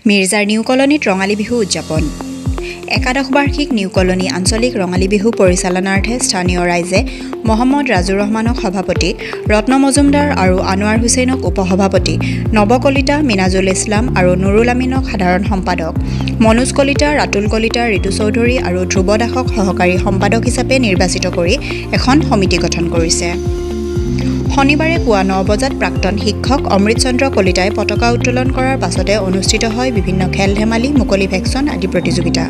মিৰ্জাৰ new কলনীত ৰঙালী বিহু উদযাপন। একাদশ বাৰ্ষিক নিউ কলনী আঞ্চলিক ৰঙালী বিহু পৰিচালনাৰ্থে স্থানীয় ৰাইজে মহম্মদ ৰাজুৰ ৰহমানক সভাপতি, ৰত্ন মজুমদাৰ আৰু আনোৱাৰ হুছেইনক উপসভাপতি, নৱ কলিতা, মিনাজুল ইছলাম আৰু নুৰুল আমিনক সাধাৰণ সম্পাদক, মনোজ কলিতা, ৰাতুল কলিতা, ঋতু চৌধুৰী আৰু ধ্ৰুৱ দাসক সহকাৰী সম্পাদক হিচাপে নিৰ্বাচিত কৰি এখন সমিতি গঠন কৰিছে। শনিবাৰে পুৱা 9 বজাত প্ৰাক্তন শিক্ষক অমৃত চন্দ্ৰ কলিতাই পতাকা উত্তোলন কৰাৰ পাছতে অনুষ্ঠিত হয় বিভিন্ন খেল-ধেমালি, মুকলি ভেকচন আদি প্ৰতিযোগিতা।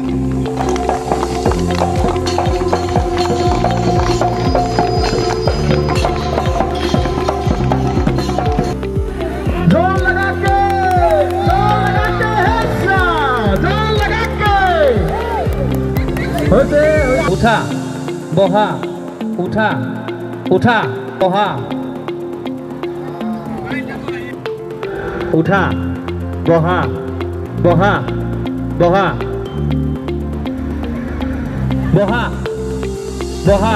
উঠা বহা উঠা উঠা বহা উঠা বহা বহা বহা বহা বহা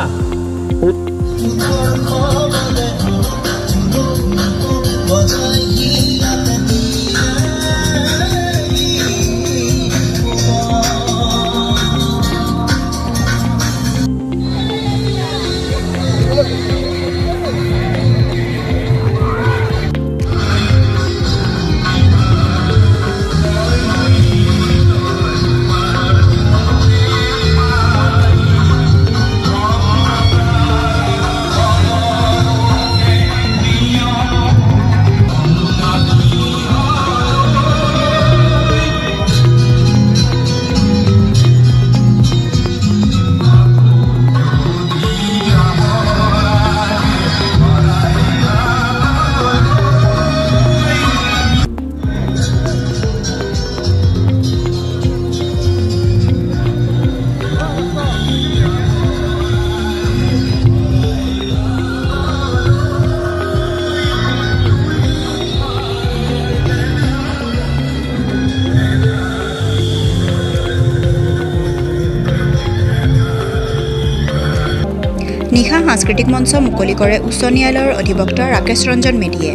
নিশা সাংস্কৃতিক মঞ্চ মুকলি কৰে উচ্চ ন্যায়ালয়ৰ অধিবক্তা ৰাকেশ ৰঞ্জন মেধিয়ে।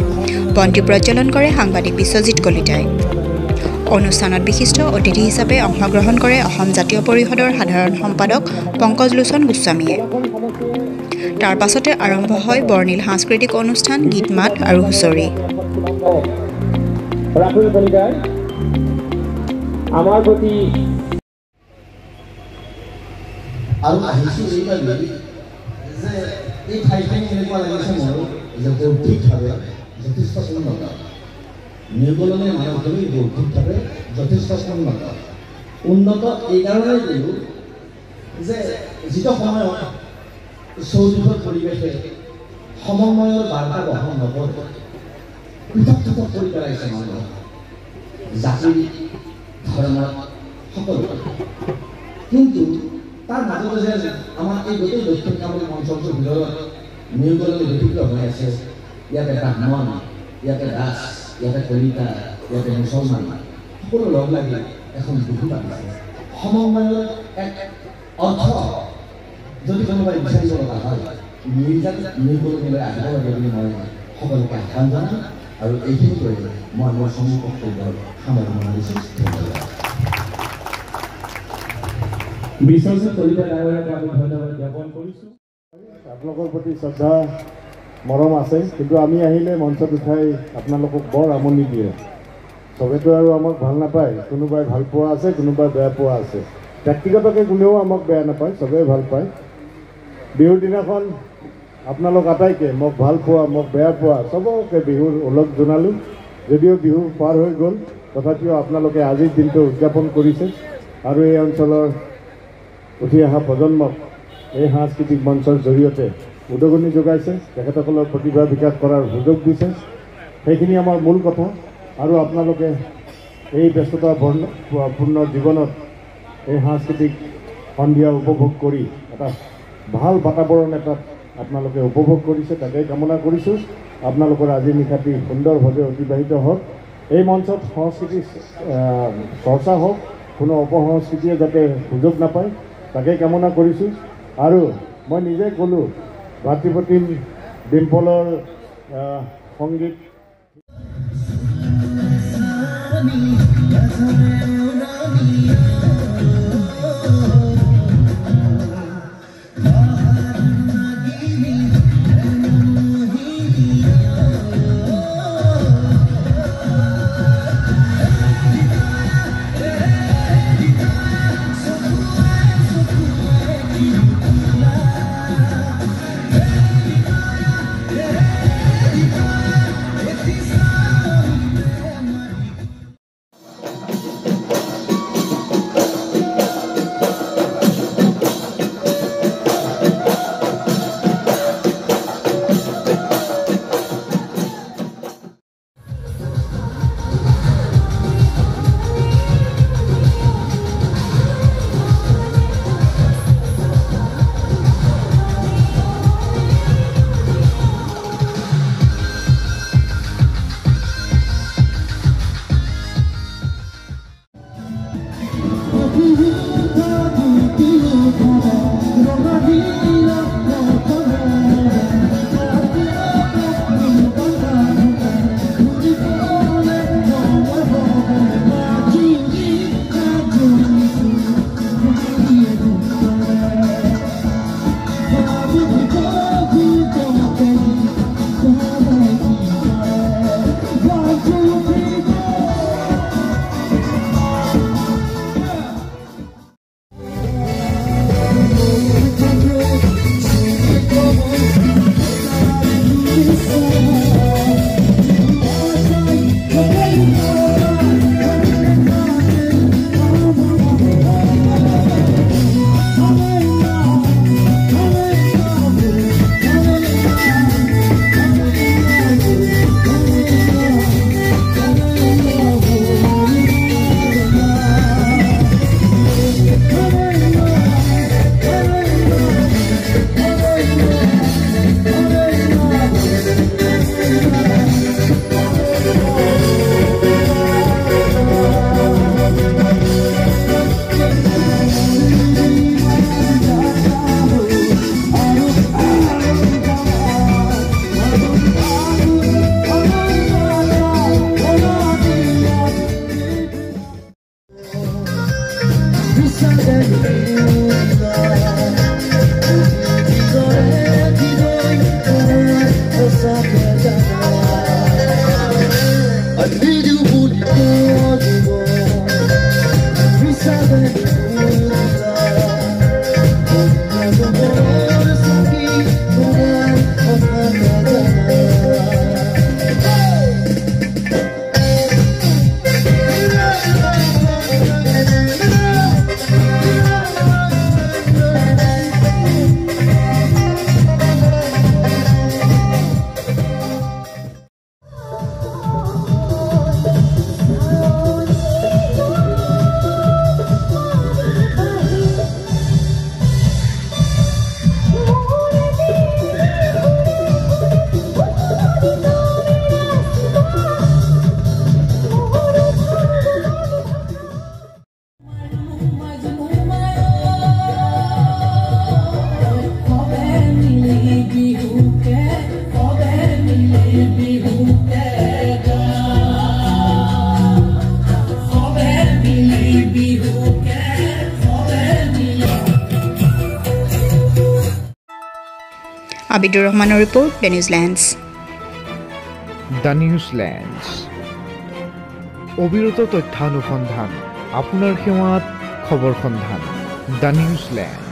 বন্তি প্ৰজ্বলন কৰে সাংবাদিক বিশ্বজিৎ কলিতাই। অনুষ্ঠানত বিশিষ্ট অতিথি হিচাপে অংশগ্ৰহণ কৰে অসম জাতীয় পৰিষদৰ সাধাৰণ সম্পাদক পংকজ লোচন গোস্বামীয়ে। তাৰ পাছতে আৰম্ভ হয় বৰ্ণিল সাংস্কৃতিক অনুষ্ঠান, গীত মাত আৰু হুঁচৰি। আমাৰ প্ৰতি যে এই ঠাইখিনি এনেকুৱা লাগিছে মোৰ যে বৌদ্ধিকভাৱে যথেষ্ট উন্নত, নিউ কলনীৰ মানুহখিনি বৌদ্ধিকভাৱে যথেষ্ট উন্নত এইকাৰণেই ক'লোঁ যে যিটো সময়ত চৌদিশৰ পৰিৱেশে সমন্বয়ৰ বাৰ্তা বহন নকৰে, পৃথক পৃথক কৰি পেলাইছে মানুহ, জাতি ধৰ্ম সকলো। কিন্তু তাৰ মাজতে যে আমাৰ এই গোটেই দক্ষিণ কামৰূপ অঞ্চলটোৰ ভিতৰত নিউ কলনী গঠিত হৈ আছে, ইয়াতে ব্ৰাহ্মণ, ইয়াতে দাস, ইয়াতে কলিতা, ইয়াতে মুছলমান সকলো লগ লাগি এখন বিহু পাতিছে। সমন্বয়ৰ এক অৰ্থ যদি কোনোবাই বিচাৰিব লগা হয়, নিউ কলনীলৈ আহিব লাগে বুলি মই সকলোকে আহ্বান জনাম আৰু এইখিনি কৰি মই মোৰ বক্তব্যৰ সামৰণি মাৰিছোঁ। ধন্যবাদ। বিশ্বজিৎ কলিতা ডাঙৰীয়াক আমি ধন্যবাদ জ্ঞাপন কৰিছোঁ। আপোনালোকৰ প্ৰতি শ্ৰদ্ধা মৰম আছে, কিন্তু আমি আহিলে মঞ্চত উঠাই আপোনালোকক বৰ আমনি দিয়ে। চবেতো আৰু আমাক ভাল নাপায়, কোনোবাই ভাল পোৱা আছে, কোনোবাই বেয়া পোৱা আছে। ব্যক্তিগতকৈ কোনেও আমাক বেয়া নাপায়, চবেই ভাল পায়। বিহুৰ দিনাখন আপোনালোক আটাইকে মোক ভাল পোৱা, মোক বেয়া পোৱা চবকে বিহুৰ ওলগ জনালোঁ। যদিও বিহু পাৰ হৈ গ'ল, তথাপিও আপোনালোকে আজিৰ দিনটো উদযাপন কৰিছে আৰু এই অঞ্চলৰ উঠি অহা প্ৰজন্মক এই সাংস্কৃতিক মঞ্চৰ জৰিয়তে উদগনি যোগাইছে, তেখেতসকলৰ প্ৰতিভা বিকাশ কৰাৰ সুযোগ দিছে। সেইখিনি আমাৰ মূল কথা। আৰু আপোনালোকে এই ব্যস্ততাপূৰ্ণ জীৱনত এই সাংস্কৃতিক সন্ধিয়া উপভোগ কৰি এটা ভাল বাতাবৰণ এটাত আপোনালোকে উপভোগ কৰিছে, তাকেই কামনা কৰিছোঁ। আপোনালোকৰ আজি নিশাটি সুন্দৰভাৱে অতিবাহিত হওক। এই মঞ্চত সংস্কৃতি চৰ্চা হওক, কোনো অপসংস্কৃতিয়ে যাতে সুযোগ নাপায় তাকেই কামনা কৰিছোঁ। আৰু মই নিজে ক'লোঁ, ভাতৃপ্ৰতিম ডিম্পলৰ সংগীত আবিদুৰ ৰহমানৰ ৰিপৰ্ট, দ্য নিউজিলেণ্ডছ। দ্য নিউজিলেণ্ডছ, অবিৰত তথ্যানুসন্ধান, আপোনাৰ সেৱাত খবৰ সন্ধান। The New Zealand.